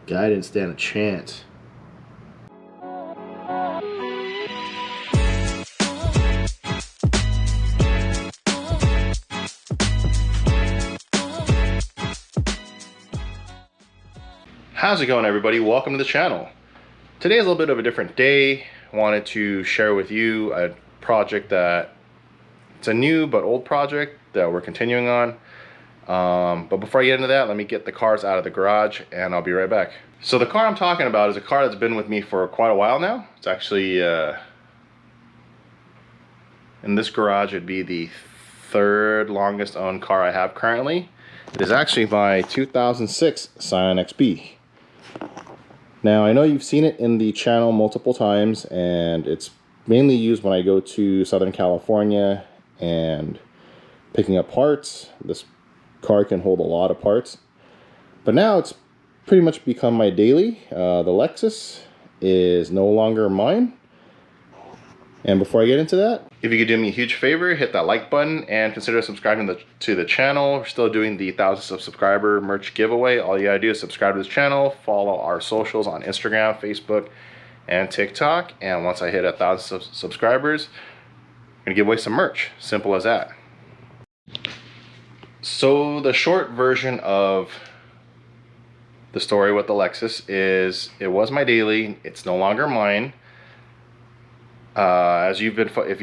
Guy didn't stand a chance. How's it going, everybody? Welcome to the channel. Today is a little bit of a different day. I wanted to share with you a project that it's a new but old project that we're continuing on. But before I get into that, let me get the cars out of the garage and I'll be right back. So the car I'm talking about is a car that's been with me for quite a while now. It's actually in this garage, it'd be the third longest owned car I have currently. It is actually my 2006 scionxb. Now, I know you've seen it in the channel multiple times, and it's mainly used when I go to Southern California and picking up parts. This car can hold a lot of parts. But now it's pretty much become my daily. The Lexus is no longer mine. And before I get into that, if you could do me a huge favor, hit that like button and consider subscribing to the channel. We're still doing the 1,000 subscriber merch giveaway. All you gotta do is subscribe to this channel, follow our socials on Instagram, Facebook, and TikTok. And once I hit 1,000 subscribers, I'm gonna give away some merch. Simple as that. So the short version of the story with the Lexus is it was my daily. It's no longer mine. If you've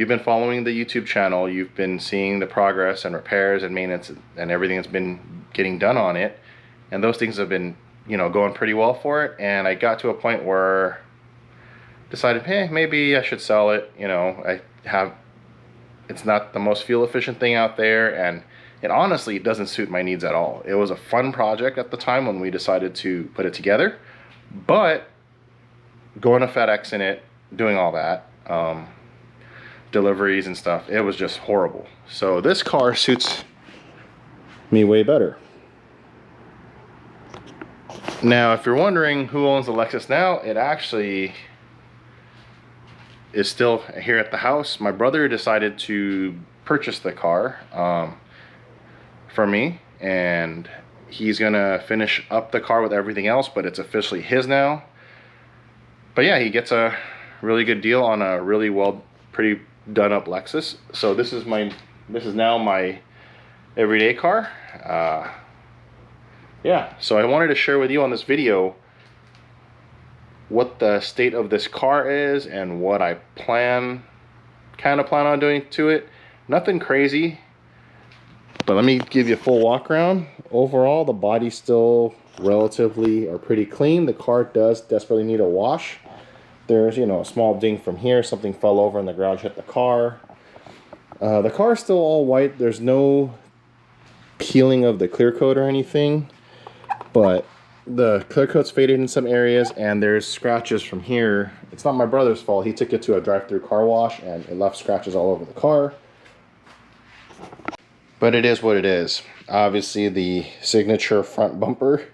been following the YouTube channel, you've been seeing the progress and repairs and maintenance and everything that's been getting done on it, and those things have been, you know, going pretty well for it. And I got to a point where I decided, hey, maybe I should sell it. You know, it's not the most fuel efficient thing out there, and it honestly doesn't suit my needs at all. It was a fun project at the time when we decided to put it together, but going to FedEx in it, doing all that, deliveries and stuff, it was just horrible. So this car suits me way better. Now, if you're wondering who owns the Lexus now, it actually is still here at the house. My brother decided to purchase the car for me, and he's gonna finish up the car with everything else, but it's officially his now. But yeah, he gets a really good deal on a really pretty done up Lexus. So this is now my everyday car. Yeah, so I wanted to share with you on this video what the state of this car is and what I kind of plan on doing to it. Nothing crazy, but let me give you a full walk around. Overall, the body's still relatively or pretty clean. The car does desperately need a wash. There's, you know, a small ding from here. Something fell over in the garage, hit the car. The car is still all white. There's no peeling of the clear coat or anything, but the clear coat's faded in some areas, and there's scratches from here. It's not my brother's fault. He took it to a drive-through car wash, and it left scratches all over the car. But it is what it is. Obviously, the signature front bumper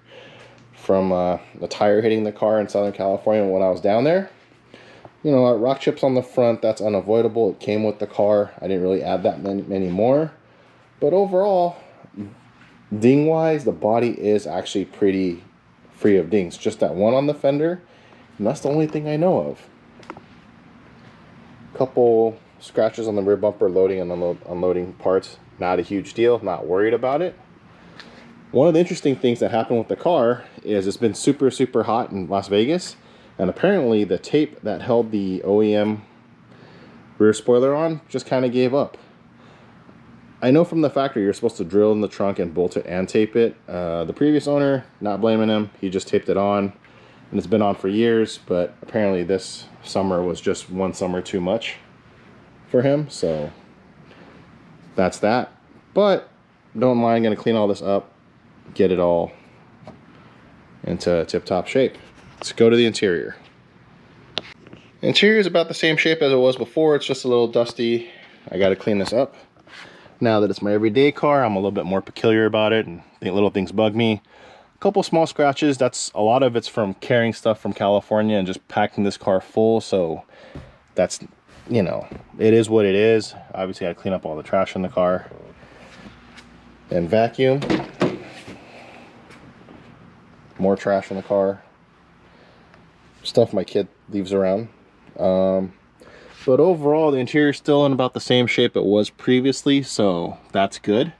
from the tire hitting the car in Southern California when I was down there. You know, rock chips on the front, that's unavoidable. It came with the car. I didn't really add that many more. But overall, ding-wise, the body is actually pretty free of dings. Just that one on the fender, and that's the only thing I know of. Couple scratches on the rear bumper, loading and unloading parts. Not a huge deal, not worried about it. One of the interesting things that happened with the car is it's been super, super hot in Las Vegas. And apparently the tape that held the OEM rear spoiler on just kind of gave up. I know from the factory you're supposed to drill in the trunk and bolt it and tape it. The previous owner, not blaming him, he just taped it on. And it's been on for years, but apparently this summer was just one summer too much for him. So that's that. But don't mind, gonna clean all this up, get it all into tip-top shape. Let's go to the interior. The interior is about the same shape as it was before. It's just a little dusty. I got to clean this up. Now that it's my everyday car, I'm a little bit more peculiar about it, and little things bug me. A couple small scratches. A lot of it's from carrying stuff from California and just packing this car full. So that's, you know, it is what it is. Obviously, I clean up all the trash in the car and vacuum. More trash in the car. stuff my kid leaves around. But overall, the interior is still in about the same shape it was previously, so that's good.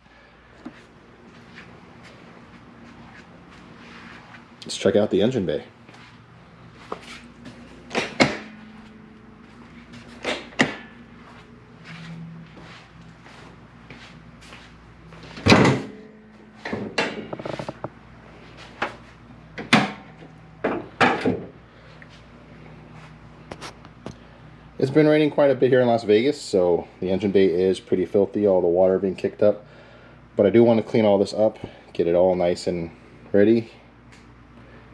Let's check out the engine bay. It's been raining quite a bit here in Las Vegas, so the engine bay is pretty filthy, all the water being kicked up. But I do want to clean all this up, get it all nice and ready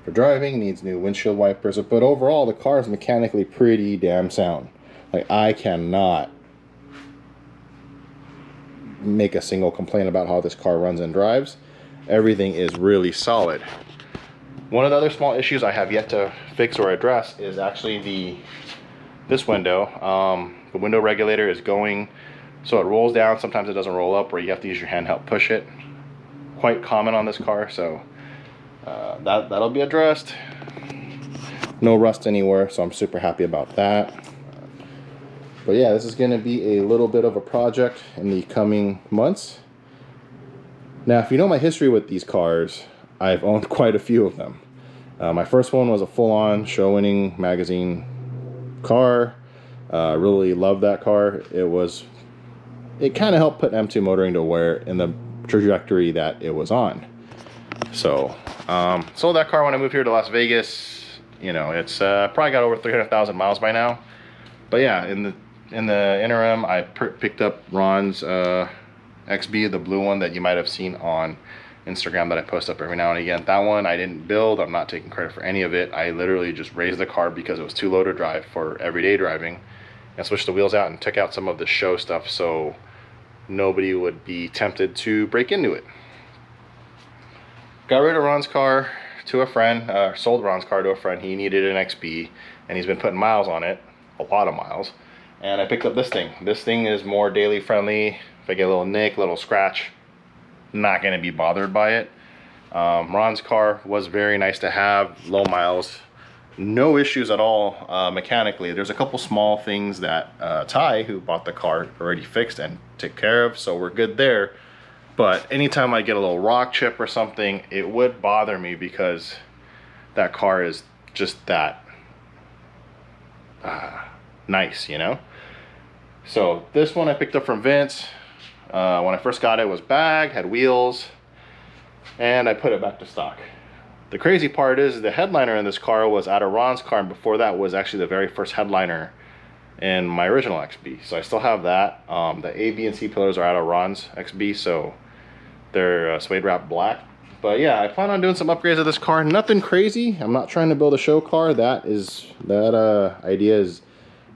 for driving. Needs new windshield wipers, but overall the car is mechanically pretty damn sound. Like, I cannot make a single complaint about how this car runs and drives. Everything is really solid. One of the other small issues I have yet to fix or address is actually this window. The window regulator is going, so it rolls down. Sometimes it doesn't roll up, where you have to use your hand to help push it. Quite common on this car, so that'll be addressed. No rust anywhere, so I'm super happy about that. But yeah, this is going to be a little bit of a project in the coming months. Now, if you know my history with these cars, I've owned quite a few of them. My first one was a full-on show-winning magazine car. Really loved that car. It kind of helped put M2 motoring to where in the trajectory that it was on. So sold that car when I moved here to Las Vegas. You know, it's probably got over 300,000 miles by now. But yeah, in the interim, I picked up Ron's XB, the blue one that you might have seen on Instagram that I post up every now and again. That one I didn't build. I'm not taking credit for any of it. I literally just raised the car because it was too low to drive for everyday driving, and switched the wheels out and took out some of the show stuff so nobody would be tempted to break into it. Got rid of Ron's car to a friend, sold Ron's car to a friend. He needed an XB, and he's been putting miles on it, a lot of miles. And I picked up this thing. This thing is more daily friendly. If I get a little nick, little scratch, not going to be bothered by it. Ron's car was very nice to have, low miles, no issues at all mechanically. There's a couple small things that Ty, who bought the car, already fixed and took care of, so we're good there. But anytime I get a little rock chip or something, it would bother me because that car is just that nice, you know? So this one I picked up from Vince. When I first got it, it was bagged, had wheels, and I put it back to stock. The crazy part is the headliner in this car was out of Ron's car, and before that was actually the very first headliner in my original XB. So I still have that. The A, B, and C pillars are out of Ron's XB, so they're suede wrapped black. But yeah, I plan on doing some upgrades of this car. Nothing crazy. I'm not trying to build a show car. That idea is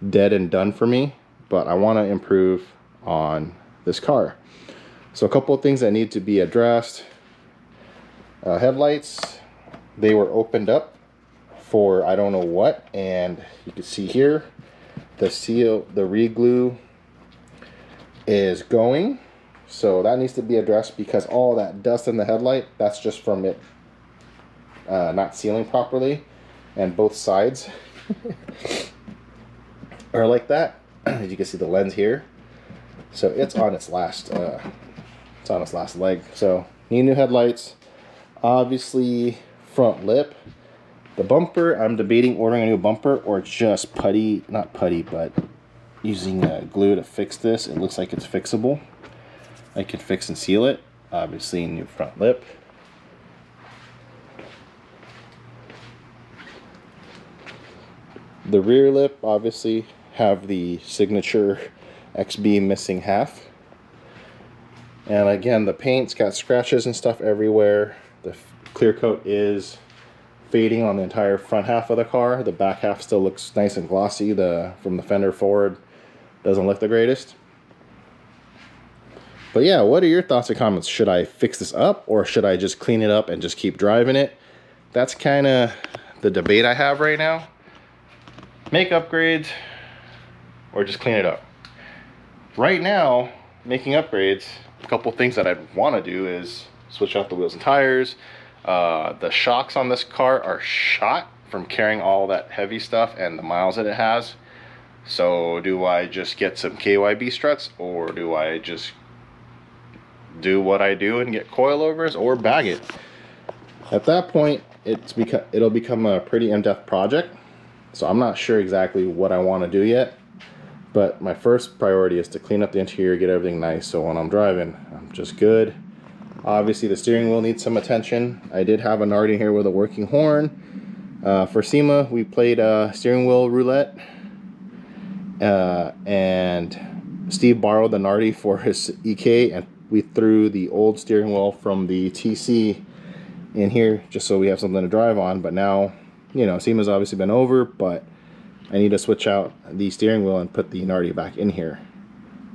dead and done for me. But I want to improve on this car. So a couple of things that need to be addressed. Headlights, they were opened up for I don't know what, and you can see here the re-glue is going, so that needs to be addressed because all that dust in the headlight, that's just from it not sealing properly, and both sides are like that. As you can see the lens here, so it's on its last leg. So need new headlights. Obviously front lip. The bumper, I'm debating ordering a new bumper or just not putty, but using glue to fix this. It looks like it's fixable. I can fix and seal it. Obviously new front lip. The rear lip, obviously have the signature XB missing half. And again, the paint's got scratches and stuff everywhere. The clear coat is fading on the entire front half of the car. The back half still looks nice and glossy. From the fender forward doesn't look the greatest. But yeah, what are your thoughts and comments? Should I fix this up or should I just clean it up and just keep driving it? That's kind of the debate I have right now. Make upgrades or just clean it up. Right now, making upgrades, a couple things that I'd want to do is switch out the wheels and tires. The shocks on this car are shot from carrying all that heavy stuff and the miles that it has. So do I just get some KYB struts, or do I just do what I do and get coilovers, or bag it? At that point, it'll become a pretty in-depth project. So I'm not sure exactly what I want to do yet. But my first priority is to clean up the interior, get everything nice, so when I'm driving, I'm just good. Obviously, the steering wheel needs some attention. I did have a Nardi here with a working horn. For SEMA, we played steering wheel roulette. And Steve borrowed the Nardi for his EK, and we threw the old steering wheel from the TC in here just so we have something to drive on. But now, you know, SEMA's obviously been over, but I need to switch out the steering wheel and put the Nardi back in here.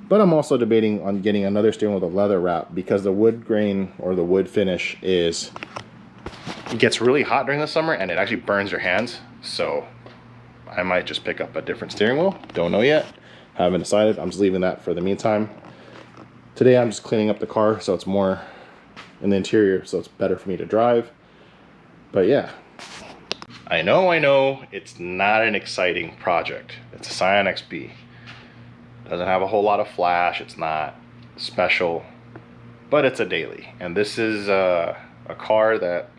But I'm also debating on getting another steering wheel with a leather wrap, because the wood grain or the wood finish it gets really hot during the summer and it actually burns your hands. So I might just pick up a different steering wheel. Don't know yet. Haven't decided. I'm just leaving that for the meantime. Today I'm just cleaning up the car so it's more in the interior, so it's better for me to drive. But yeah. I know it's not an exciting project. It's a scionxb. Doesn't have a whole lot of flash. It's not special, but it's a daily. And this is a car that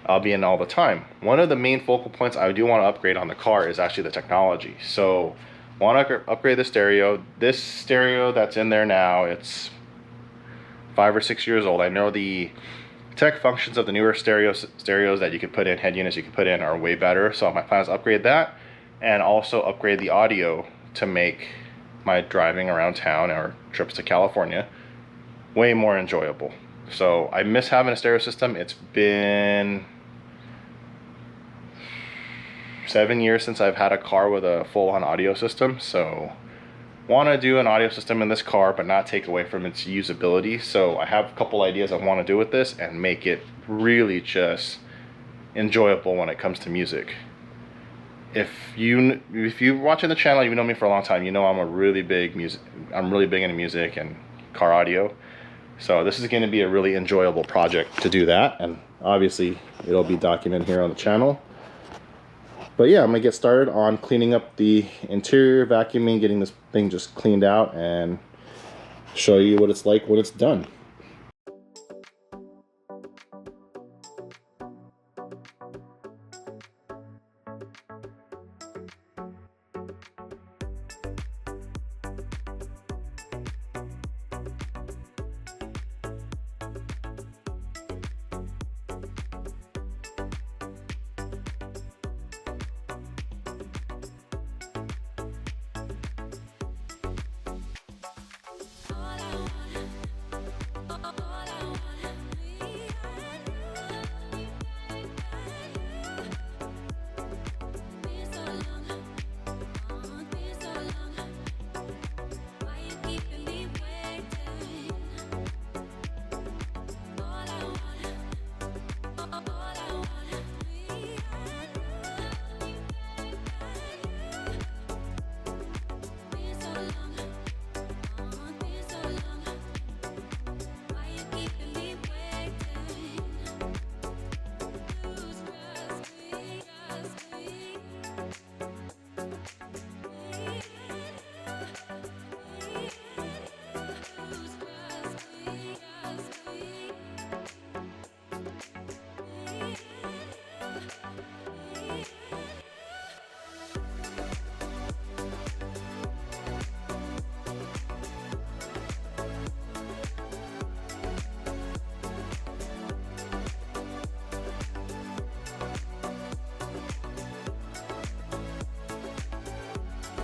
I'll be in all the time. One of the main focal points I do want to upgrade on the car is actually the technology. So want to upgrade the stereo. This stereo that's in there now, it's 5 or 6 years old. I know the tech functions of the newer stereos that you could put in, head units you could put in, are way better. So my plan is to upgrade that, and also upgrade the audio to make my driving around town or trips to California way more enjoyable. So I miss having a stereo system. It's been 7 years since I've had a car with a full-on audio system. So want to do an audio system in this car, but not take away from its usability. So I have a couple ideas I want to do with this and make it really just enjoyable when it comes to music. If you're watching the channel, you've known me for a long time, you know I'm really big into music and car audio. So this is going to be a really enjoyable project to do that, and obviously it'll be documented here on the channel. But yeah, I'm gonna get started on cleaning up the interior, vacuuming, getting this thing just cleaned out, and show you what it's like when it's done.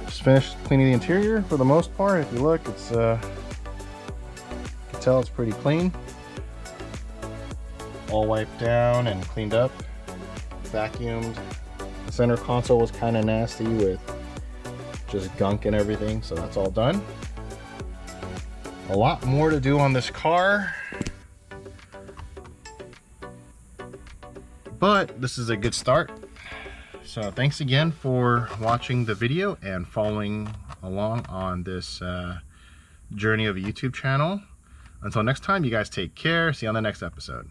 Just finished cleaning the interior for the most part. If you look, it's you can tell it's pretty clean. All wiped down and cleaned up, vacuumed. The center console was kind of nasty with just gunk and everything, so that's all done. A lot more to do on this car, but this is a good start. So thanks again for watching the video and following along on this journey of a YouTube channel. Until next time, you guys take care. See you on the next episode.